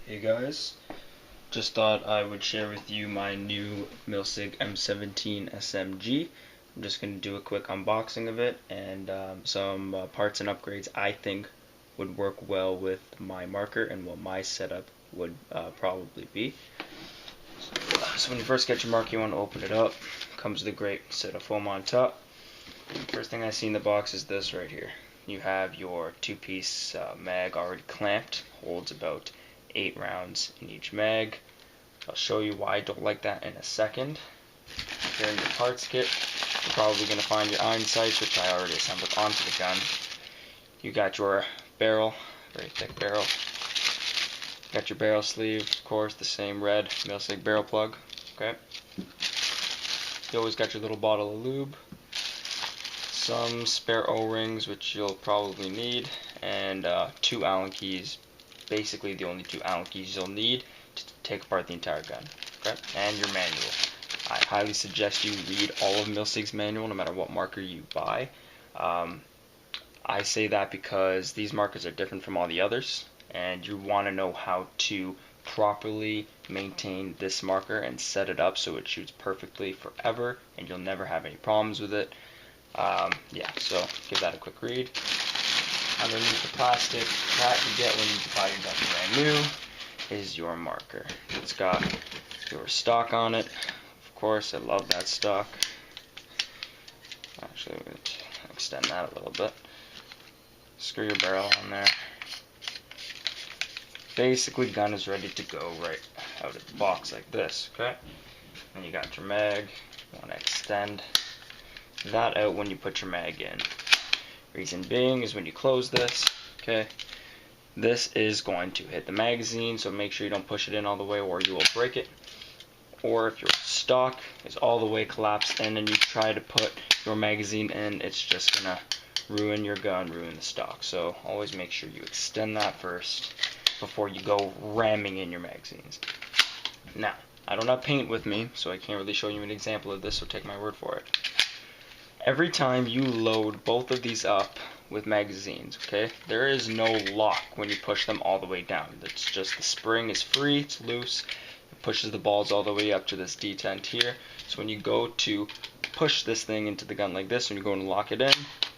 Hey guys, just thought I would share with you my new Milsig M17 SMG. I'm just going to do a quick unboxing of it and some parts and upgrades I think would work well with my marker and what my setup would probably be. So when you first get your marker, you want to open it up. Comes with a great set of foam on top. First thing I see in the box is this right here. You have your two-piece mag already clamped, holds about 8 rounds in each mag. I'll show you why I don't like that in a second. Here in your parts kit, you're probably going to find your iron sights, which I already assembled onto the gun. You got your barrel, very thick barrel. Got your barrel sleeve, of course, the same red Milsig barrel plug. Okay. You always got your little bottle of lube, some spare O-rings, which you'll probably need, and 2 Allen keys. Basically the only 2 Allen keys you'll need to take apart the entire gun. Okay? And your manual. I highly suggest you read all of Milsig's manual no matter what marker you buy. I say that because these markers are different from all the others, and you want to know how to properly maintain this marker and set it up so it shoots perfectly forever and you'll never have any problems with it. Yeah, so give that a quick read. Underneath the plastic that you get when you buy your gun brand new is your marker. It's got your stock on it. Of course, I love that stock. Actually, I'm going to extend that a little bit. Screw your barrel on there. Basically, gun is ready to go right out of the box like this, okay? And you got your mag. You want to extend that out when you put your mag in. Reason being is when you close this, okay, this is going to hit the magazine, so make sure you don't push it in all the way or you will break it. Or if your stock is all the way collapsed in and you try to put your magazine in, it's just gonna ruin your gun, ruin the stock. So always make sure you extend that first before you go ramming in your magazines. Now, I don't have paint with me, so I can't really show you an example of this, so take my word for it. Every time you load both of these up with magazines, okay, there is no lock when you push them all the way down. It's just the spring is free, it's loose, it pushes the balls all the way up to this detent here. So when you go to push this thing into the gun like this, when you go and lock it in,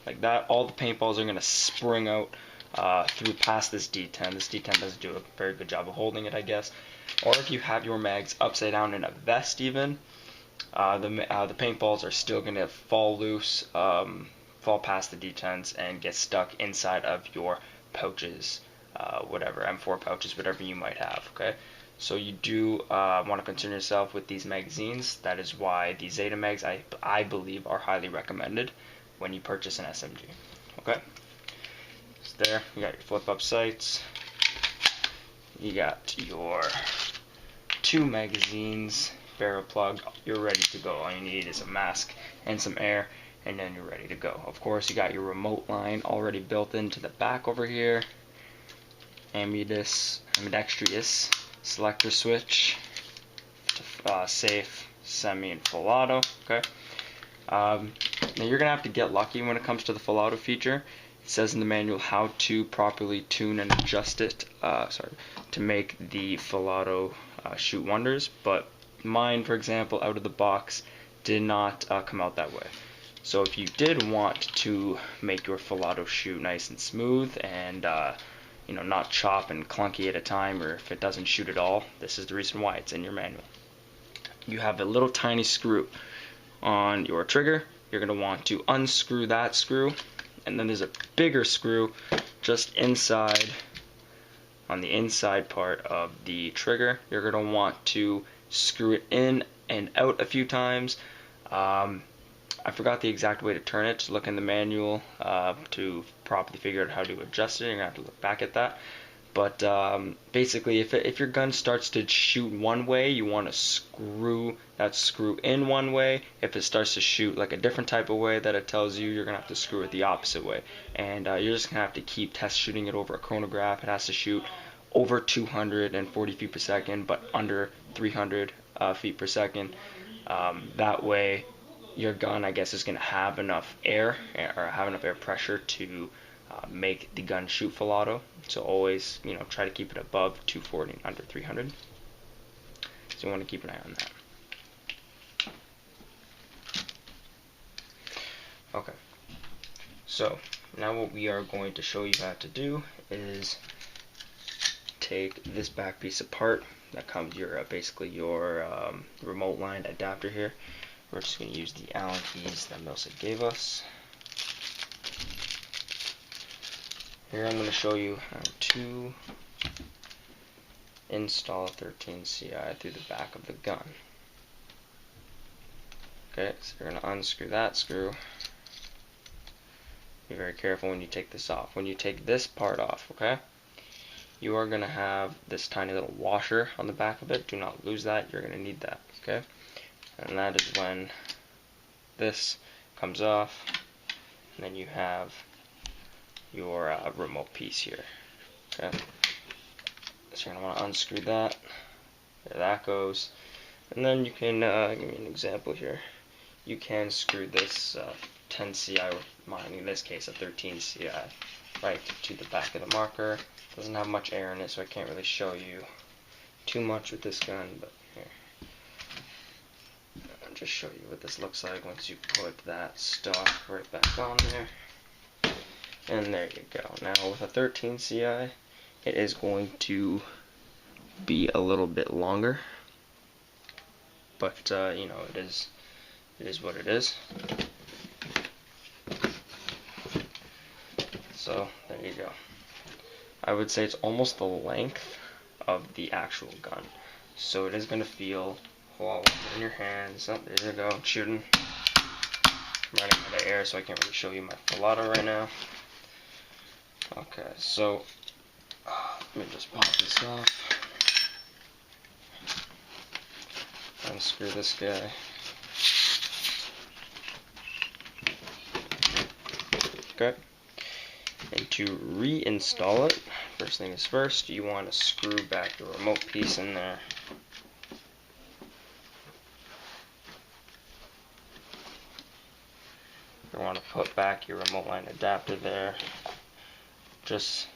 like that, all the paintballs are going to spring out through past this detent. This detent doesn't do a very good job of holding it, I guess. Or if you have your mags upside down in a vest even, the paintballs are still going to fall loose, fall past the detents, and get stuck inside of your pouches, whatever, M4 pouches, whatever you might have, okay? So you do want to concern yourself with these magazines. That is why the Zeta mags, I believe, are highly recommended when you purchase an SMG, okay? So there, you got your flip-up sights, you got your 2 magazines, barrel plug, you're ready to go. All you need is a mask and some air, and then you're ready to go. Of course, you got your remote line already built into the back over here. Ambidextrous selector switch to safe, semi, and full auto. Okay. Now you're gonna have to get lucky when it comes to the full auto feature. It says in the manual how to properly tune and adjust it. To make the full auto shoot wonders, but mine, for example, out of the box did not come out that way. So if you did want to make your full auto shoot nice and smooth and you know, not chop and clunky at a time, or if it doesn't shoot at all, this is the reason why it's in your manual. You have a little tiny screw on your trigger. You're going to want to unscrew that screw, and then there's a bigger screw just inside, on the inside part of the trigger. You're going to want to screw it in and out a few times. I forgot the exact way to turn it. Just look in the manual to properly figure out how to adjust it. You're going to have to look back at that. But basically, if your gun starts to shoot one way, you want to screw that screw in one way. If it starts to shoot like a different type of way that it tells you, you're going to have to screw it the opposite way. And you're just going to have to keep test shooting it over a chronograph. It has to shoot over 240 feet per second, but under 300 feet per second. That way, your gun, I guess, is going to have enough air, or have enough air pressure to make the gun shoot full auto. So always, try to keep it above 240 and under 300. So you want to keep an eye on that. Okay, so now what we are going to show you how to do is take this back piece apart. That comes basically your remote line adapter here. We're just going to use the Allen keys that Milsig gave us. Here I'm going to show you how to install 13 CI through the back of the gun. Okay, so you're going to unscrew that screw. Be very careful when you take this off. When you take this part off, okay, you are going to have this tiny little washer on the back of it. Do not lose that. You're going to need that, okay? And that is when this comes off, and then you have your remote piece here, okay? So you're going to want to unscrew that. There that goes. And then you can, give me an example here. You can screw this 10 CI, with mine in this case a 13 CI, right to the back of the marker. Doesn't have much air in it, so I can't really show you too much with this gun, but here. I'll just show you what this looks like once you put that stock right back on there. And there you go. Now with a 13 CI, it is going to be a little bit longer, but it is what it is. So there you go. I would say it's almost the length of the actual gun. So it is going to feel in your hands. Oh, there you go. I'm shooting. I'm running out of air, so I can't really show you my full auto right now. Okay, so let me just pop this off. Unscrew this guy. Okay. And to reinstall it, first thing is first, you want to screw back the remote piece in there. You want to put back your remote line adapter there. Just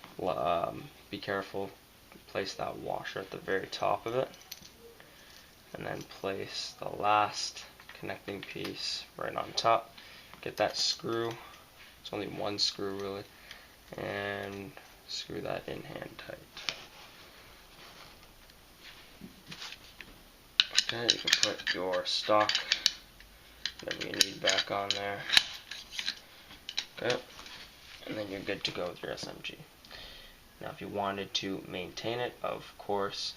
be careful, place that washer at the very top of it, and then place the last connecting piece right on top. Get that screw, it's only one screw really, and screw that in hand tight. Okay, you can put your stock, whatever you need, back on there. Okay, and then you're good to go with your SMG. Now if you wanted to maintain it, of course,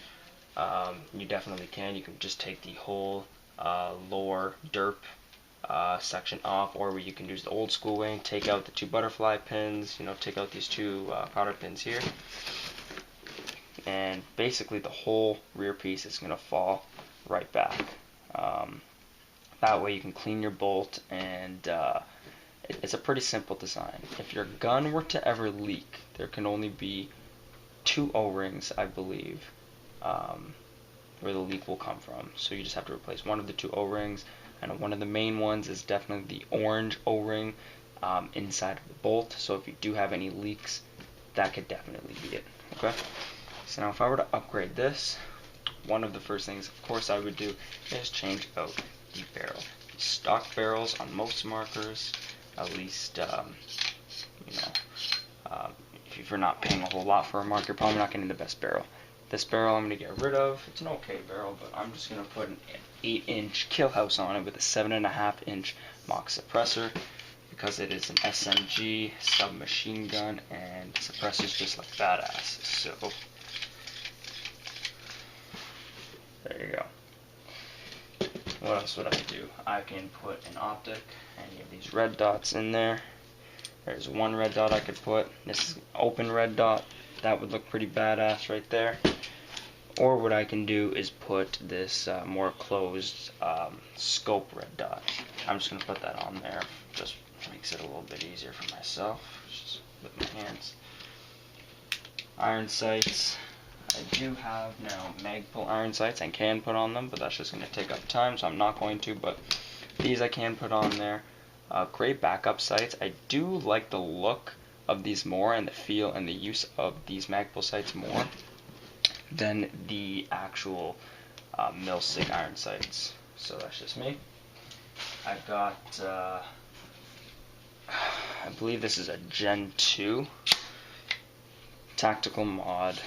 you definitely can. You can just take the whole lower derp section off, or you can use the old school way and take out the two butterfly pins, take out these two cotter pins here, and basically the whole rear piece is going to fall right back. That way you can clean your bolt, and it's a pretty simple design. If your gun were to ever leak, there can only be 2 O-rings, I believe, where the leak will come from. So you just have to replace one of the 2 O-rings, and one of the main ones is definitely the orange O-ring inside of the bolt. So if you do have any leaks, that could definitely be it. Okay. So now if I were to upgrade this, one of the first things, of course, I would do is change out the barrel. Stock barrels on most markers, at least, if you're not paying a whole lot for a marker, you're probably not getting the best barrel. This barrel I'm going to get rid of. It's an okay barrel, but I'm just going to put an 8-inch kill house on it with a 7.5-inch mock suppressor, because it is an SMG submachine gun, and suppressor's just like badass. So there you go. What else would I do? I can put an optic, any of these red dots in there. There's one red dot I could put. This is an open red dot. That would look pretty badass right there. Or what I can do is put this more closed scope red dot. I'm just going to put that on there. Just makes it a little bit easier for myself. Just with my hands. Iron sights. I do have now Magpul iron sights I can put on them, but that's just going to take up time, so I'm not going to. But these I can put on there. Great backup sights. I do like the look of these more, and the feel and the use of these Magpul sights more than the actual Milsig iron sights. So that's just me. I've got, I believe this is a Gen 2 tactical mod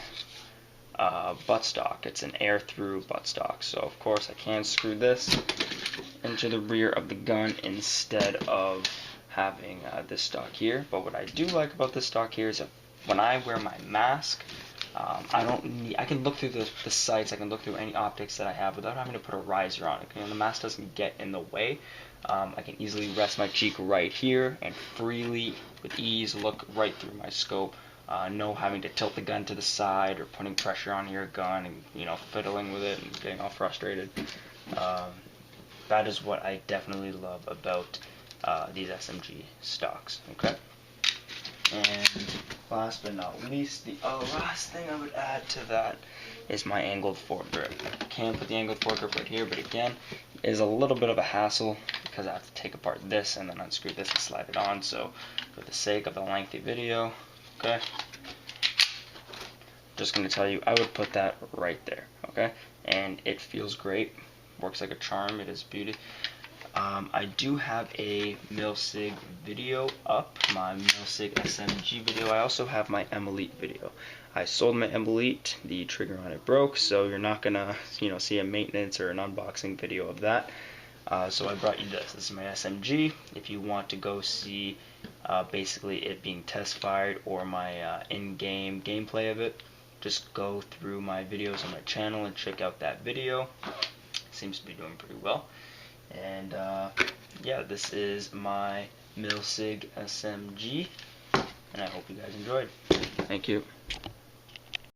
buttstock. It's an air-through buttstock. So of course I can screw this into the rear of the gun instead of having this stock here. But what I do like about this stock here is that when I wear my mask, I can look through the sights, I can look through any optics that I have without having to put a riser on it. The mask doesn't get in the way. I can easily rest my cheek right here and freely, with ease, look right through my scope. No having to tilt the gun to the side or putting pressure on your gun and fiddling with it and getting all frustrated. That is what I definitely love about these SMG stocks. Okay. And last but not least, the last thing I would add to that is my angled foregrip. I can put the angled foregrip right here, but again, it is a little bit of a hassle because I have to take apart this and then unscrew this and slide it on. So for the sake of the lengthy video, okay, just going to tell you I would put that right there, okay? And it feels great, works like a charm, it is beauty. I do have a Milsig video up, my Milsig SMG video. I also have my M Elite video. I sold my M Elite, the trigger on it broke, so you're not gonna see a maintenance or an unboxing video of that. So I brought you this. This is my SMG. If you want to go see basically it being test fired or my in-game gameplay of it, just go through my videos on my channel and check out that video. Seems to be doing pretty well. And yeah, this is my Milsig SMG, and I hope you guys enjoyed. Thank you.